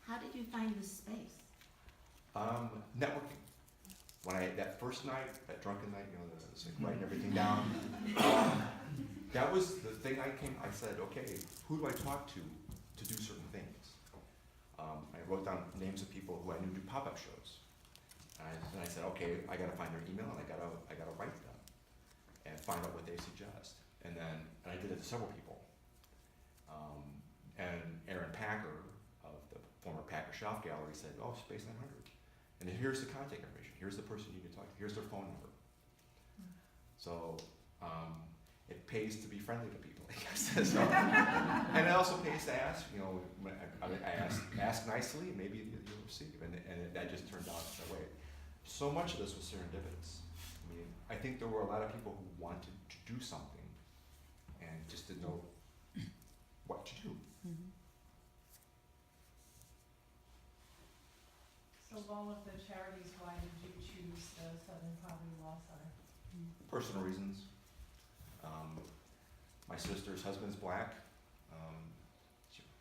How did you find this space? Networking. That first night, that drunken night, it's like writing everything down. That was the thing I said, okay, who do I talk to do certain things? I wrote down names of people who I knew do pop-up shows. And I said, okay, I gotta find their email and I gotta write them and find out what they suggest. And I did it to several people. And Aaron Packer of the former Packer Shelf Gallery said, oh, Space 900. And then here's the contact information. Here's the person you can talk to. Here's their phone number. So it pays to be friendly to people, I guess. So, and it also pays to ask. I ask nicely, and maybe you'll receive. And that just turned out that way. So much of this was serendipitous. I mean, I think there were a lot of people who wanted to do something and just didn't know what to do. Mm-hmm. So of all of the charities, why did you choose the Southern Poverty Law Center? Personal reasons. My sister's husband's black.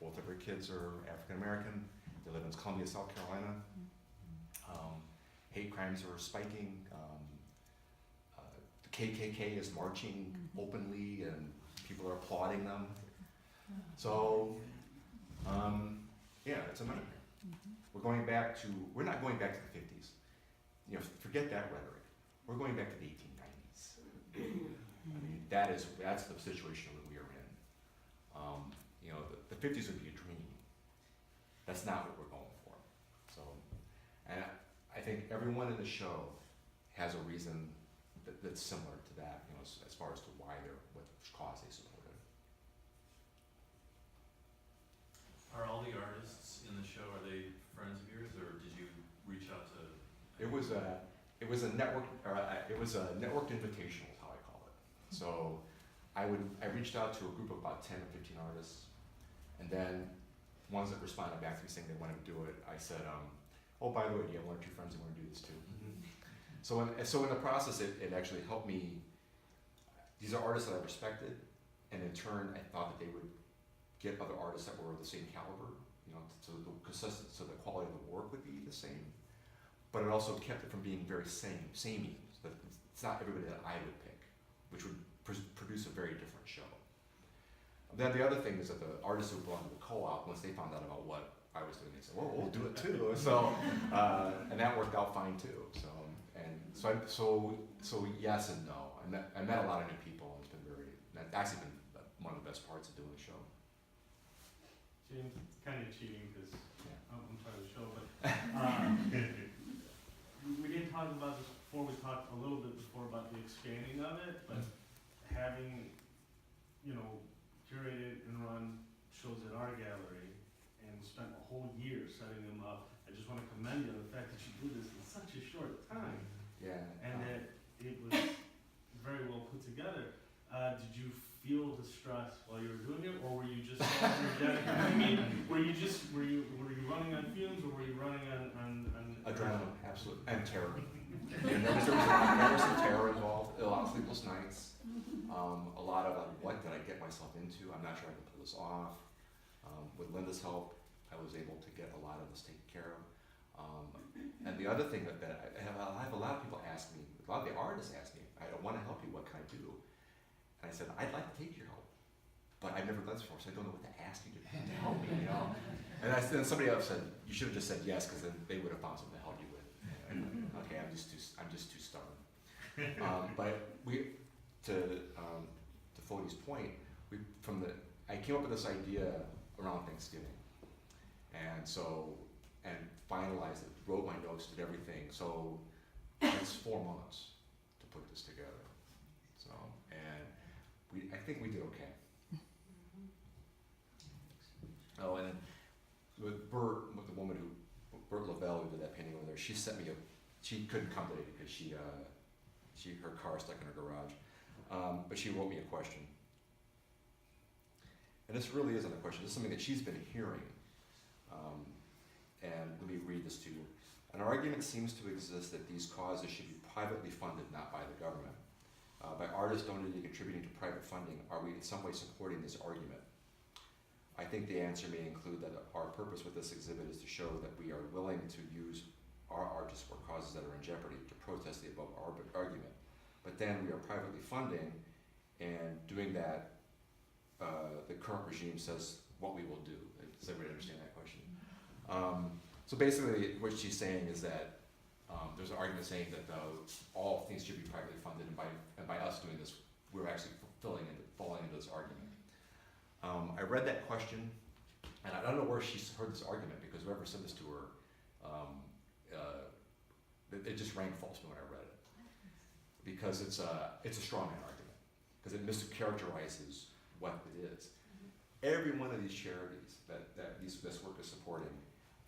Both of her kids are African American. They live in Columbia, South Carolina. Hate crimes are spiking. The KKK is marching openly, and people are applauding them. So, yeah, it's a nightmare. We're not going back to the 50s. Forget that rhetoric. We're going back to the 1890s. I mean, that's the situation that we are in. The 50s would be a dream. That's not what we're going for. So, and I think everyone in the show has a reason that's similar to that, as far as to why what cause they supported. Are all the artists in the show, are they friends of yours, or did you reach out to? It was a network, it was a networked invitational is how I call it. So I reached out to a group of about 10 or 15 artists, and then ones that responded back to me saying they wanted to do it, I said, oh, by the way, do you have one or two friends who want to do this too? So in the process, it actually helped me. These are artists that I respected, and in turn, I thought that they would get other artists that were of the same caliber, so the quality of the work would be the same. But it also kept it from being very samey. That it's not everybody that I would pick, which would produce a very different show. Then the other thing is that the artists who belonged to the co-op, once they found out about what I was doing, they said, "Well, we'll do it too." So, and that worked out fine too. So yes and no. I met a lot of new people, and that's actually been one of the best parts of doing the show. James, it's kind of cheating because I'm part of the show, but we didn't talk about this before. We talked a little bit before about the expanding of it, but having, curated and run shows at our gallery and spent a whole year setting them up. I just want to commend you on the fact that you did this in such a short time. Yeah. And that it was very well put together. Did you feel the stress while you were doing it, or were you just energetic? I mean, were you running on fumes, or were you running on Adrenaline, absolutely, and terror. There was some terror involved. A lot of sleepless nights. A lot of what did I get myself into? I'm not sure I can pull this off. With Linda's help, I was able to get a lot of this taken care of. And the other thing that I have a lot of people ask me, a lot of the artists ask me, I want to help you, what can I do? And I said, I'd like to take your help, but I've never done this before, so I don't know what to ask you to help me, And then somebody else said, you should have just said yes, because then they would have found something to help you with. And, okay, I'm just too stubborn. But to Fode's point, I came up with this idea around Thanksgiving, and finalized it, wrote my notes, did everything. So it's 4 months to put this together. So, and I think we did okay. Oh, and then with Bert, with the woman Bert Lavelle, who did that painting over there, she sent me she couldn't come today because her car is stuck in her garage. But she wrote me a question. And this really isn't a question, this is something that she's been hearing. And let me read this to you. An argument seems to exist that these causes should be privately funded, not by the government. By artists donating and contributing to private funding, are we in some way supporting this argument? I think the answer may include that our purpose with this exhibit is to show that we are willing to use our art to support causes that are in jeopardy, to protest the above argument. But then we are privately funding, and doing that, the current regime says what we will do. Does everybody understand that question? So basically, what she's saying is that there's an argument saying that all things should be privately funded, and by us doing this, we're actually falling into this argument. I read that question, and I don't know where she's heard this argument, because whoever said this to her, it just rang false to me when I read it, because it's a straw man argument, because it mischaracterizes what it is. Every one of these charities that this work is supporting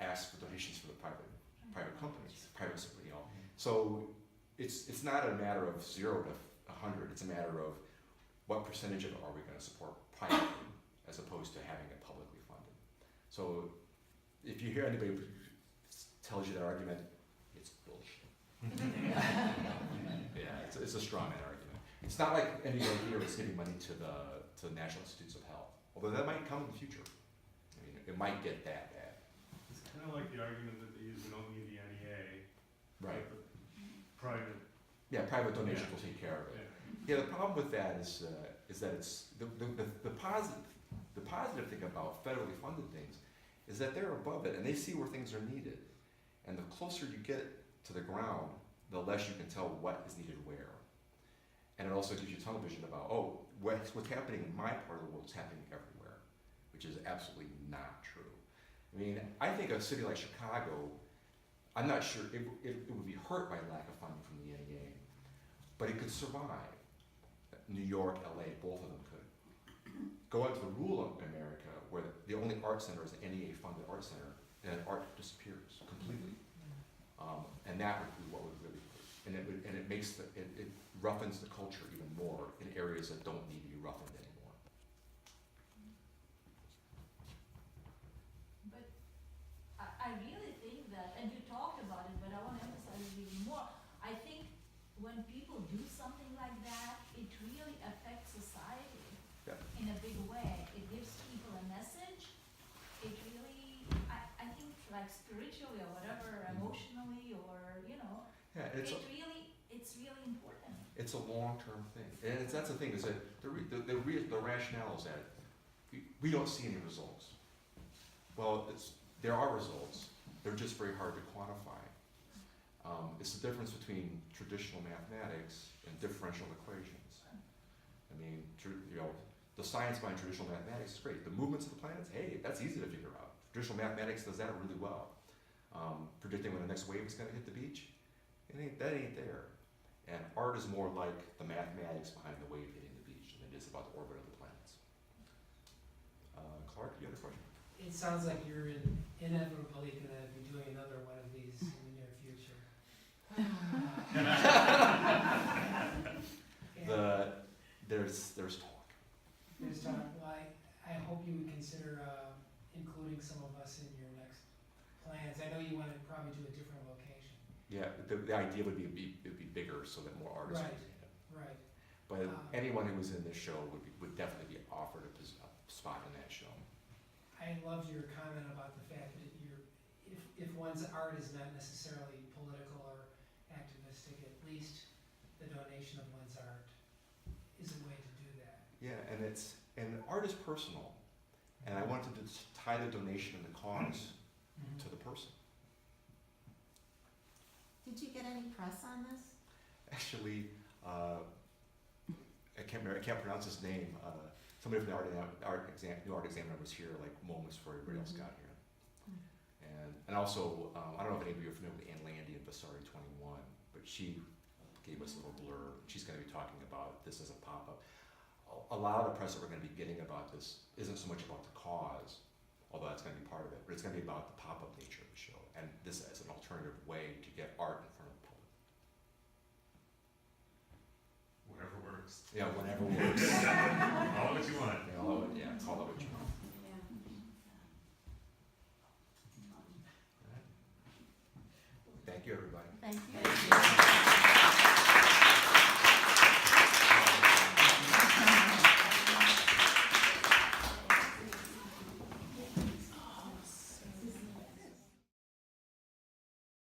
asks for donations from the private companies, So it's not a matter of 0 to 100. It's a matter of what percentage of it are we going to support privately, as opposed to having it publicly funded. So if you hear anybody who tells you that argument, it's bullshit. Yeah, it's a straw man argument. It's not like anybody here is giving money to the National Institutes of Health, although that might come in the future. I mean, it might get that bad. It's kind of like the argument that they use, we don't need the NEA. Right. But private. Yeah, private donation will take care of it. Yeah, the problem with that is that it's the positive thing about federally funded things is that they're above it and they see where things are needed. And the closer you get to the ground, the less you can tell what is needed where. And it also gives you tunnel vision about, what's happening in my part of the world is happening everywhere, which is absolutely not true. I mean, I think a city like Chicago, I'm not sure, it would be hurt by lack of funding from the NEA, but it could survive. New York, LA, both of them could. Go out to the rural America, where the only art center is an NEA-funded art center, and art disappears completely. And that would be what would really hurt. And it makes it roughens the culture even more in areas that don't need to be roughened anymore. But I really think that, and you talked about it, but I want to emphasize it even more. I think when people do something like that, it really affects society in a big way. It gives people a message. It really, I think, like spiritually or whatever, emotionally, or it's really important. It's a long-term thing, and that's the thing is that the rationale is that we don't see any results. Well, there are results. They're just very hard to quantify. It's the difference between traditional mathematics and differential equations. I mean, the science behind traditional mathematics is great. The movements of the planets, hey, that's easy to figure out. Traditional mathematics does that really well. Predicting when the next wave is going to hit the beach, that ain't there. And art is more like the mathematics behind the wave hitting the beach than it is about the orbit of the planets. Clark, you had a question? It sounds like you're inevitably going to be doing another one of these in the near future. There's talk. There's talk. Well, I hope you would consider including some of us in your next plans. I know you want to probably do a different location. Yeah, the idea would be bigger so that more artists Right. would see it. Right. But anyone who was in this show would definitely be offered a spot in that show. I loved your comment about the fact that if one's art is not necessarily political or activistic, at least the donation of one's art is a way to do that. Yeah, and art is personal, and I wanted to tie the donation and the cause to the person. Did you get any press on this? Actually, I can't pronounce his name. Somebody from the new art examiner was here like moments before everybody else got here. And also, I don't know if any of you are familiar with Ann Landy in Vasari 21, but she gave us a little blurb. She's going to be talking about this as a pop-up. A lot of the press that we're going to be getting about this isn't so much about the cause, although that's going to be part of it, but it's going to be about the pop-up nature of the show, and this as an alternative way to get art in front of the public. Whatever works. Yeah, whatever works. All that you want.